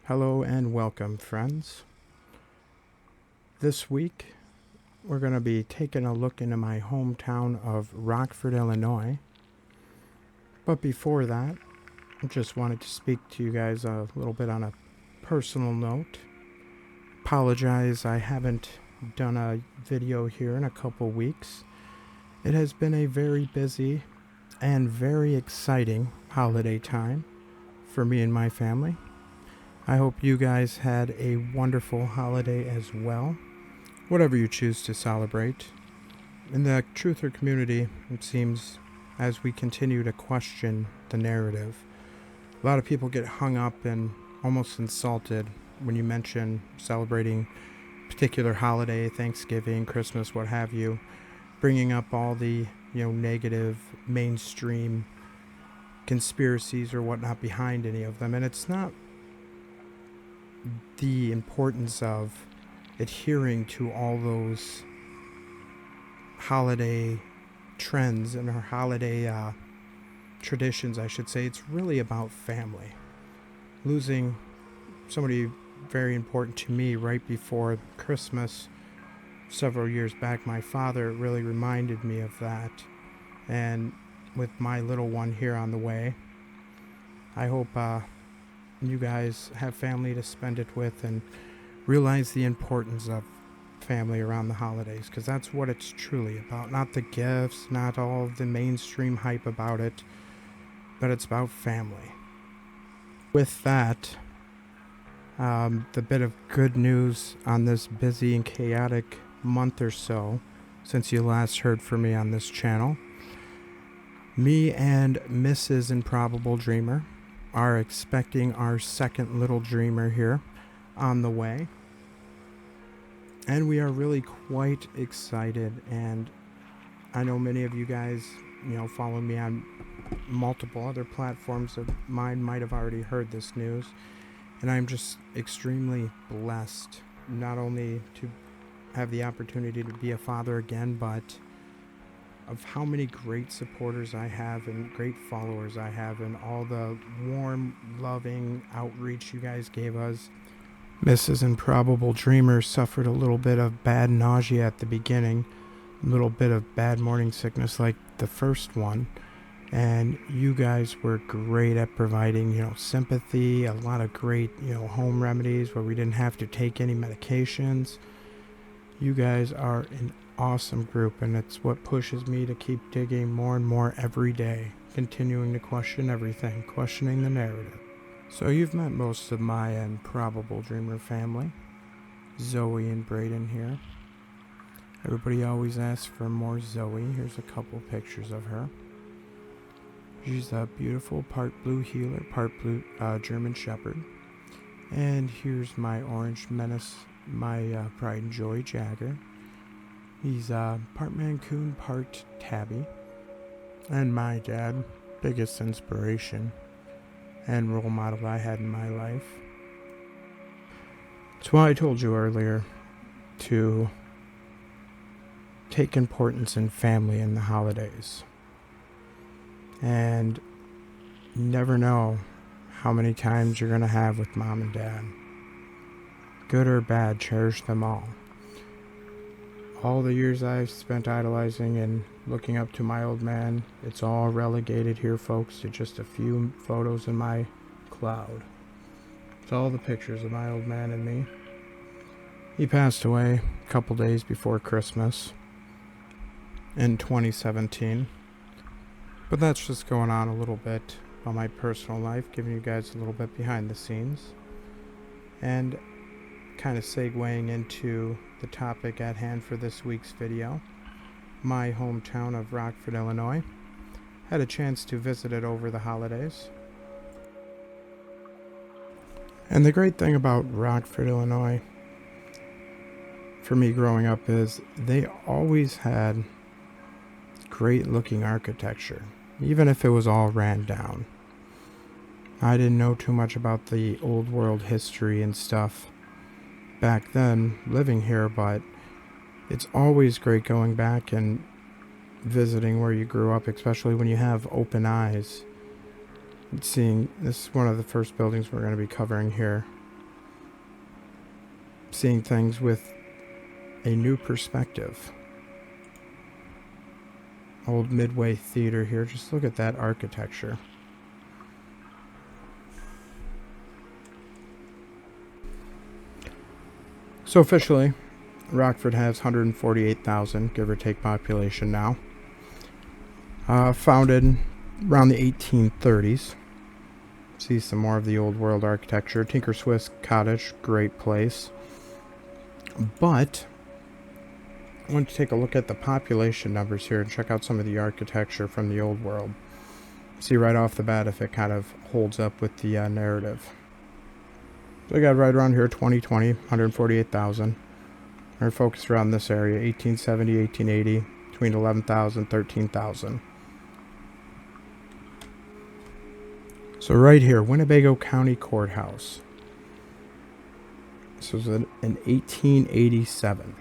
Hello and welcome, friends. This week, we're going to be taking a look into my hometown of Rockford, Illinois. But before that, I just wanted to speak to you guys a little bit on a personal note. Apologize, I haven't done a video here in a couple weeks. It has been a very busy and very exciting holiday time for me and my family. I hope you guys had a wonderful holiday as well, whatever you choose to celebrate. In the truther community, it seems, as we continue to question the narrative, a lot of people get hung up and almost insulted when you mention celebrating a particular holiday, Thanksgiving, Christmas, what have you, bringing up all the, negative mainstream conspiracies or whatnot behind any of them. And it's not the importance of adhering to all those holiday trends and our holiday traditions, I should say. It's really about family. Losing somebody very important to me right before Christmas several years back, my father, really reminded me of that. And with my little one here on the way, I hope you guys have family to spend it with and realize the importance of family around the holidays, because that's what it's truly about. Not the gifts, not all the mainstream hype about it, but it's about family. With that, the bit of good news on this busy and chaotic month or so since you last heard from me on this channel, me and Mrs. Improbable Dreamer are expecting our second little dreamer here on the way. And we are really quite excited. And I know many of you guys, follow me on multiple other platforms of mine might have already heard this news. And I'm just extremely blessed not only to have the opportunity to be a father again, but of how many great supporters I have and great followers I have, and all the warm, loving outreach you guys gave us. Mrs. Improbable Dreamer suffered a little bit of bad nausea at the beginning, a little bit of bad morning sickness like the first one, and you guys were great at providing, sympathy, a lot of great, home remedies where we didn't have to take any medications. You guys are an awesome group, and it's what pushes me to keep digging more and more every day, continuing to question everything, questioning the narrative. So you've met most of my Improbable Dreamer family, Zoe and Braden here. Everybody always asks for more Zoe. Here's a couple pictures of her. She's a beautiful part blue heeler, part blue German Shepherd. And here's my orange menace, my pride and joy Jagger. He's part Mancoon, part Tabby. And my dad, biggest inspiration and role model I had in my life. That's why I told you earlier to take importance in family in the holidays. And you never know how many times you're going to have with mom and dad. Good or bad, cherish them all. All the years I've spent idolizing and looking up to my old man, it's all relegated here, folks, to just a few photos in my cloud. It's all the pictures of my old man and me. He passed away a couple days before Christmas in 2017. But that's just going on a little bit about my personal life, giving you guys a little bit behind the scenes. And kind of segueing into the topic at hand for this week's video, my hometown of Rockford, Illinois. Had a chance to visit it over the holidays. And the great thing about Rockford, Illinois, for me growing up, is they always had great looking architecture, even if it was all ran down. I didn't know too much about the old world history and stuff back then living here, but it's always great going back and visiting where you grew up, especially when you have open eyes. And seeing this is one of the first buildings we're going to be covering here seeing things with a new perspective. Old Midway Theater here. Just look at that architecture. So officially, Rockford has 148,000, give or take, population now. Founded around the 1830s. See some more of the old world architecture. Tinker Swiss Cottage, great place. But I want to take a look at the population numbers here and check out some of the architecture from the old world. See right off the bat if it kind of holds up with the narrative. So we got right around here 2020, 148,000. We're focused around this area, 1870, 1880, between 11,000, 13,000. So right here, Winnebago County Courthouse. This was in 1887.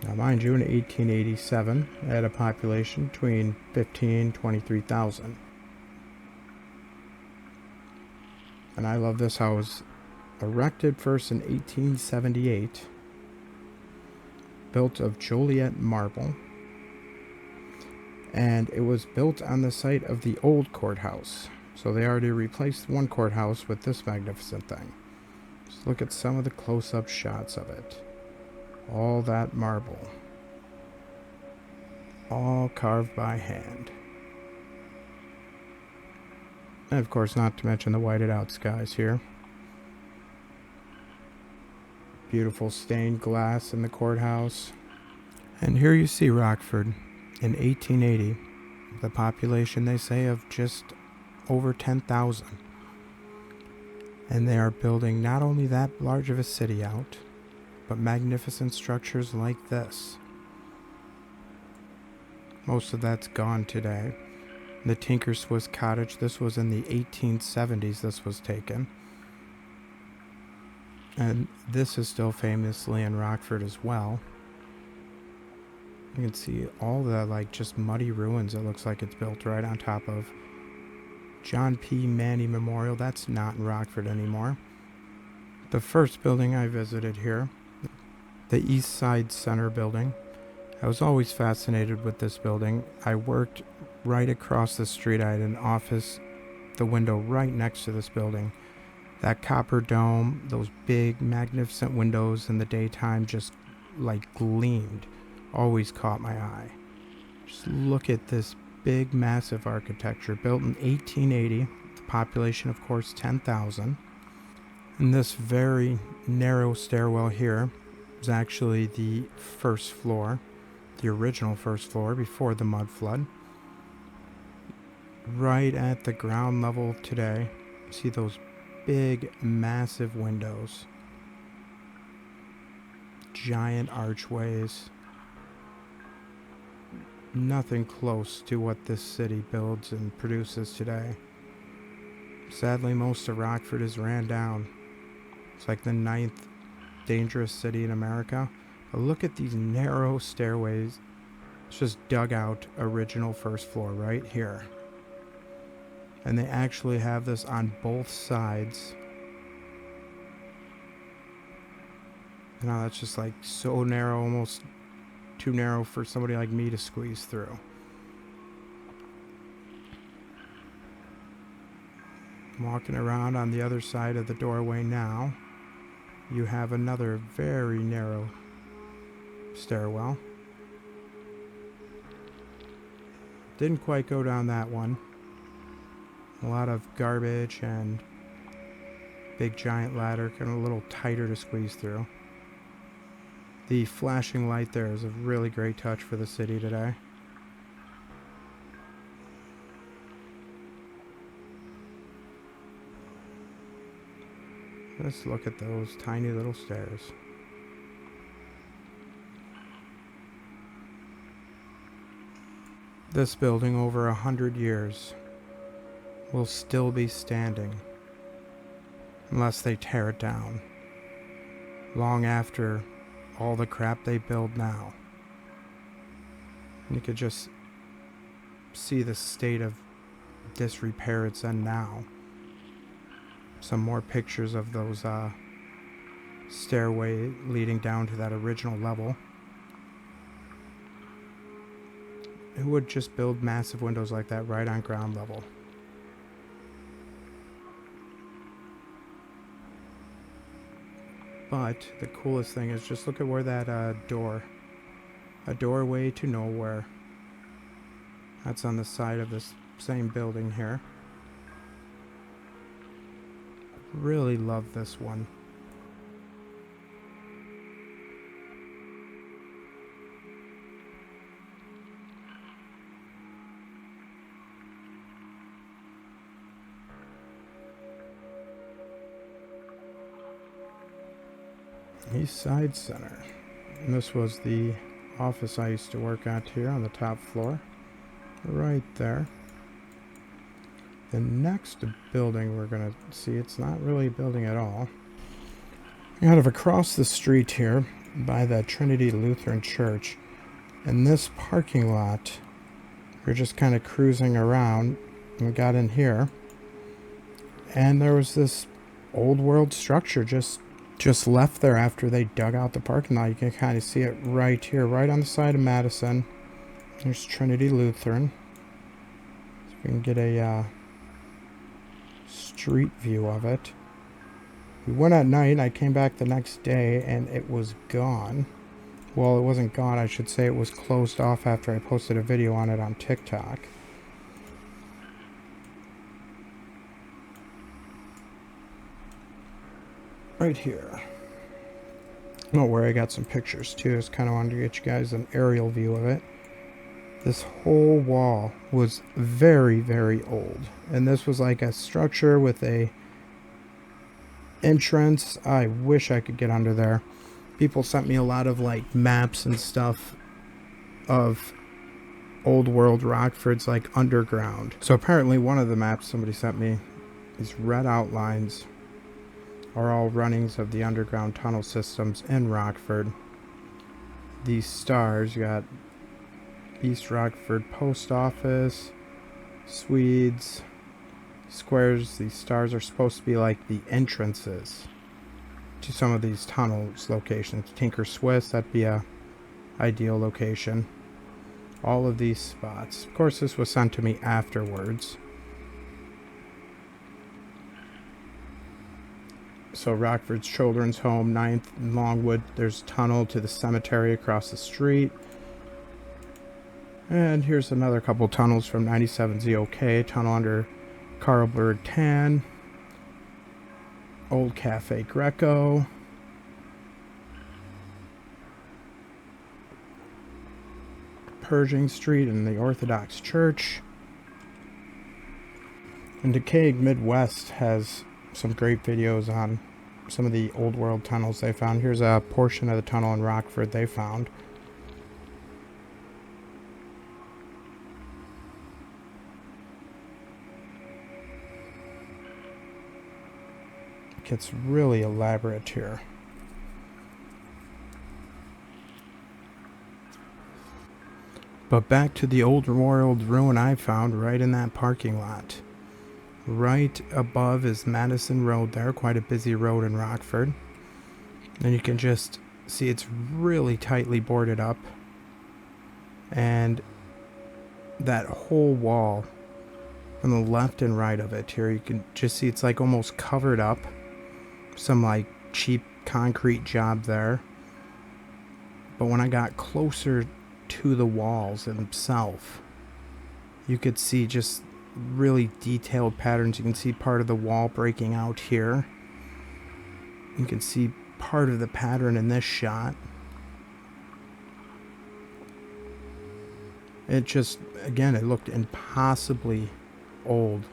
Now mind you, in 1887, it had a population between 15,000 and 23,000. And I love this house. Erected first in 1878. Built of Joliet marble. And it was built on the site of the old courthouse. So they already replaced one courthouse with this magnificent thing. Just look at some of the close-up shots of it. All that marble. All carved by hand. And of course, not to mention the whited out skies here. Beautiful stained glass in the courthouse. And here you see Rockford in 1880. The population, they say, of just over 10,000. And they are building not only that large of a city out, but magnificent structures like this. Most of that's gone today. The Tinker Swiss Cottage, this was in the 1870s this was taken. And this is still famously in Rockford as well. You can see all the just muddy ruins. It looks like it's built right on top of John P. Manny Memorial. That's not in Rockford anymore. The first building I visited here, the East Side Center building. I was always fascinated with this building. I worked right across the street. I had an office, the window right next to this building. That copper dome, those big magnificent windows in the daytime just gleamed. Always caught my eye. Just look at this big massive architecture built in 1880. The population, of course, 10,000. And this very narrow stairwell here is actually the first floor, the original first floor before the mudflood. Right at the ground level today, see those big, massive windows, giant archways. Nothing close to what this city builds and produces today. Sadly, most of Rockford is ran down. It's like the 9th dangerous city in America. But look at these narrow stairways. It's just dug out original first floor right here. And they actually have this on both sides. Now that's just so narrow, almost too narrow for somebody like me to squeeze through. Walking around on the other side of the doorway now, you have another very narrow stairwell. Didn't quite go down that one. A lot of garbage and big giant ladder, kind of a little tighter to squeeze through. The flashing light there is a really great touch for the city today. Let's look at those tiny little stairs. This building, over 100 years, will still be standing unless they tear it down long after all the crap they build now. And you could just see the state of disrepair it's in now. Some more pictures of those stairway leading down to that original level. Who would just build massive windows like that right on ground level? But the coolest thing is just look at where that a doorway to nowhere. That's on the side of this same building here. Really love this one. East Side Center. And this was the office I used to work at here on the top floor. Right there. The next building we're going to see, it's not really a building at all. Kind of across the street here by the Trinity Lutheran Church. In this parking lot, we're just kind of cruising around and we got in here. And there was this old world structure just left there after they dug out the parking lot. You can kind of see it right here, right on the side of Madison. There's Trinity Lutheran. So we can get a street view of it. We went at night. I came back the next day and it was gone. Well, it wasn't gone. I should say it was closed off after I posted a video on it on TikTok. Right here. Oh, where I got some pictures too. Just kind of wanted to get you guys an aerial view of it. This whole wall was very, very old. And this was like a structure with a entrance. I wish I could get under there. People sent me a lot of like maps and stuff of old world Rockford's like underground. So apparently one of the maps somebody sent me, these red outlines, are all runnings of the underground tunnel systems in Rockford. These stars, you got East Rockford Post Office, Swedes, squares. These stars are supposed to be like the entrances to some of these tunnels locations. Tinker Swiss, that'd be a ideal location. All of these spots. Of course, this was sent to me afterwards. So Rockford's Children's Home, 9th and Longwood. There's a tunnel to the cemetery across the street. And here's another couple tunnels from 97 ZOK. Tunnel under Carlberg Tan. Old Cafe Greco. Pershing Street and the Orthodox Church. And Decaying Midwest has some great videos on some of the old world tunnels they found. Here's a portion of the tunnel in Rockford they found. It gets really elaborate here. But back to the old world ruin I found right in that parking lot. Right above is Madison Road there, quite a busy road in Rockford. And you can just see it's really tightly boarded up. And that whole wall on the left and right of it here, you can just see it's like almost covered up. Some like cheap concrete job there. But when I got closer to the walls themselves, you could see just really detailed patterns. You can see part of the wall breaking out here. You can see part of the pattern in this shot. It just, again, it looked impossibly old,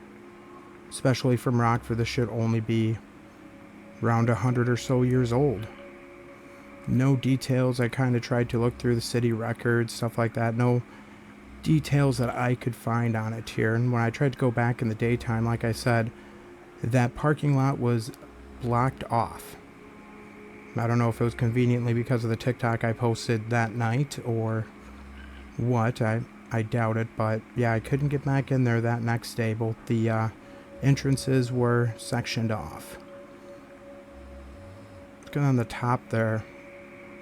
especially from Rockford. This should only be around 100 or so years old. No details. I kind of tried to look through the city records, stuff like that. No details that I could find on it here. And when I tried to go back in the daytime, like I said, that parking lot was blocked off. I don't know if it was conveniently because of the TikTok I posted that night or what. I doubt it, but yeah, I couldn't get back in there that next day. Both the entrances were sectioned off. Look on the top there.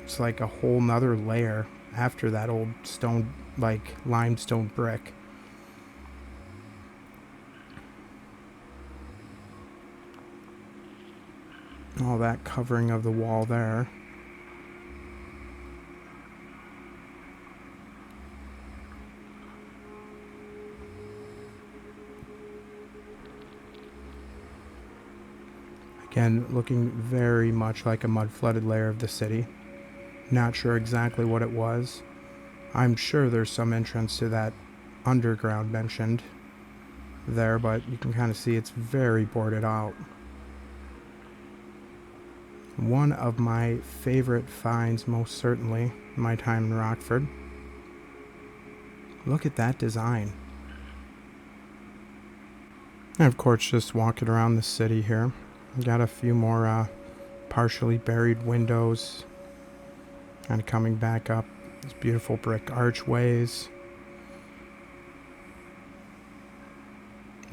It's like a whole nother layer after that old stone, like limestone brick. All that covering of the wall there. Again, looking very much like a mud-flooded layer of the city. Not sure exactly what it was. I'm sure there's some entrance to that underground mentioned there, but you can kind of see it's very boarded out. One of my favorite finds, most certainly, in my time in Rockford. Look at that design. And of course, just walking around the city here. Got a few more partially buried windows. And coming back up, these beautiful brick archways.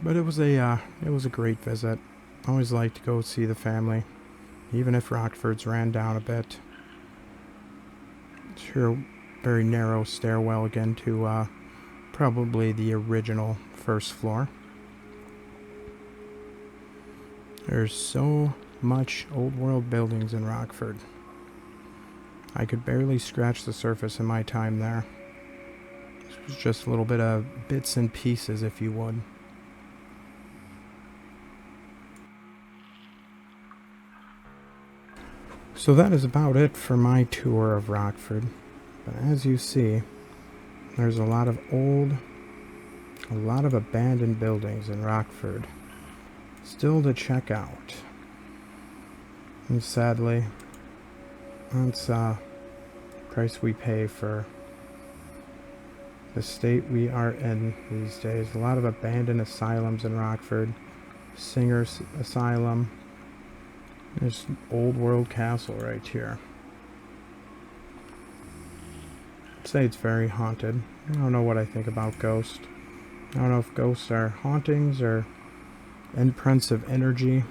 But it was a great visit. Always like to go see the family, even if Rockford's ran down a bit. It's here, very narrow stairwell again to probably the original first floor. There's so much old world buildings in Rockford. I could barely scratch the surface in my time there. This was just a little bit of bits and pieces, if you would. So that is about it for my tour of Rockford. But as you see, there's a lot of abandoned buildings in Rockford still to check out. And sadly, that's the price we pay for the state we are in these days. A lot of abandoned asylums in Rockford. Singer's Asylum. There's Old World Castle right here. I'd say it's very haunted. I don't know what I think about ghosts. I don't know if ghosts are hauntings or imprints of energy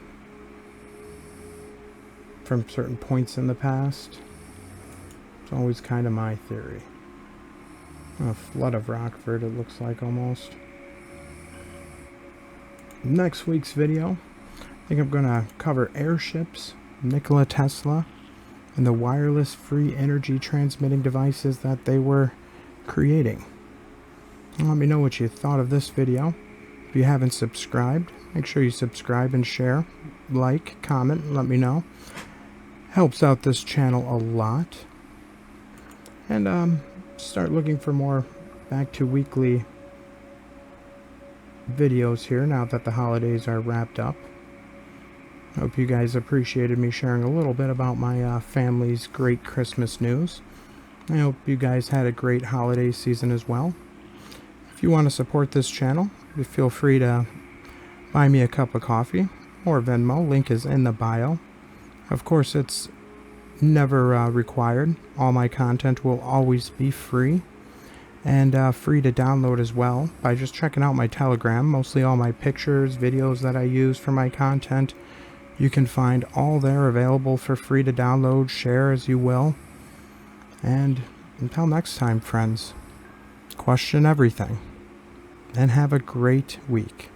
from certain points in the past. It's always kind of my theory. A flood of Rockford, it looks like almost. Next week's video, I think I'm going to cover airships, Nikola Tesla, and the wireless free energy transmitting devices that they were creating. Let me know what you thought of this video. If you haven't subscribed, make sure you subscribe and share, like, comment, let me know. Helps out this channel a lot. And start looking for more back to weekly videos here now that the holidays are wrapped up. Hope you guys appreciated me sharing a little bit about my family's great Christmas news. I hope you guys had a great holiday season as well. If you want to support this channel, feel free to buy me a cup of coffee or Venmo. Link is in the bio. Of course, it's never required. All my content will always be free and free to download as well by just checking out my Telegram. Mostly all my pictures, videos that I use for my content, you can find all there available for free to download, share as you will. And until next time, friends, question everything and have a great week.